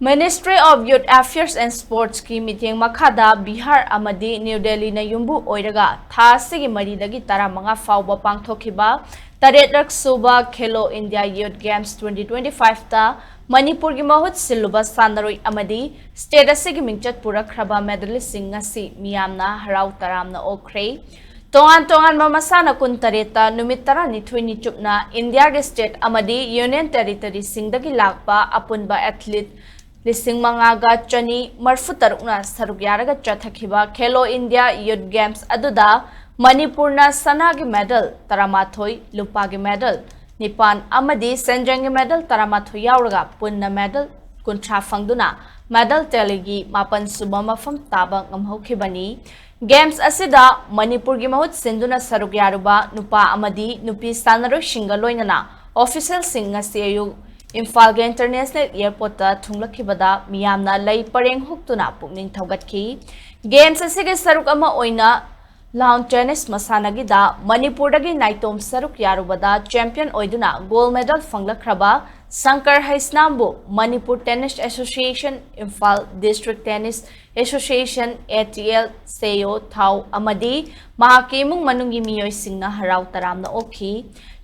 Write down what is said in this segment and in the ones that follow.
Ministry of Youth Affairs and Sports ki meeting makada Bihar amadi New Delhi na yumbu oiraga tha sigi maridagi taramanga fauba pangthokiba taretrak suba Khelo India Youth Games 2025 ta Manipur gi mahut siluba Sanaroi amadi state asigi mingchat purakhraba medalist sing ngasi Meeyamna harau Taramna Ok-Khre Tongan mamasana kuntareta numit taranithui ni chupna India ge state amadi union territory singdagi lakpa apunba athlete Lising mangaga chani marfutarukna sarugyaraga chathakiba Khelo India Youth Games aduda Manipurna sanagi medal taramathoi lupagi medal nipan amadi senjangi medal taramathoi yauraga punna medal kuntra fangduna medal telegi mapan suba mafam taba ngamhokhibani Games asida Manipur gi mahut sinduna sarugyaruba nupa amadi nupi Sanaroi singaloinana official singa seyu Imphal International Airport ta thunglakibada Meeyamna lei pareng huktuna pukning thaugatki Games asige saruk ama oina lawn tennis masanagi da Manipur dagi naitom saruk yarubada champion oiduna gold medal fanglakhraba Sankar Haisnambu Manipur Tennis Association Imphal District Tennis Association ATL Seyo Thau amadi mahakimung manungi miyoi singna harau Taramna okhi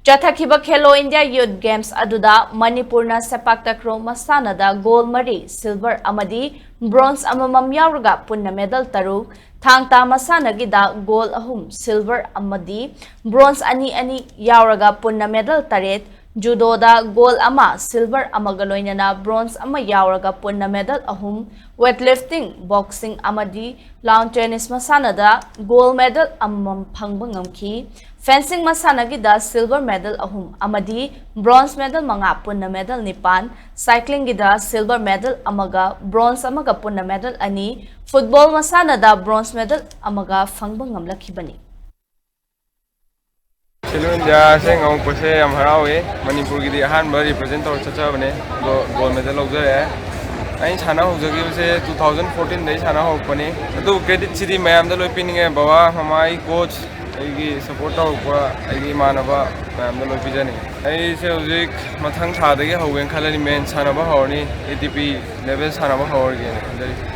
Chathakiba Khelo India Youth Games aduda Manipurna sepak takraw masanada gold mari silver amadi bronze amamam yauraga punna medal taruk thangta masanagida gold ahum silver amadi bronze ani yauraga punna medal taret judo da gold ama silver amagaloinana bronze ama yauraga punna medal ahum weightlifting boxing amadi lawn tennis masanada gold medal amam phangba ngamki Fencing masanagi da silver medal ahum amadi bronze medal manga punna medal nipan cycling gida silver medal amaga bronze amaga punna medal ani football masana da bronze medal amaga phangba ngamlakhibani Khelo India se ngong pose am harawe Manipur gi di han ba represent tor chacha bane gold medal logjare ai chana hojagi se 2014 dai chana hokpani adu credit chidi mayam da loi pininge baba hamai coach I support I manaba Mamma Pijani. I say Matang Tadaki, how when Kalani men Sanaba Horny, ATP level Sanaba Horgan.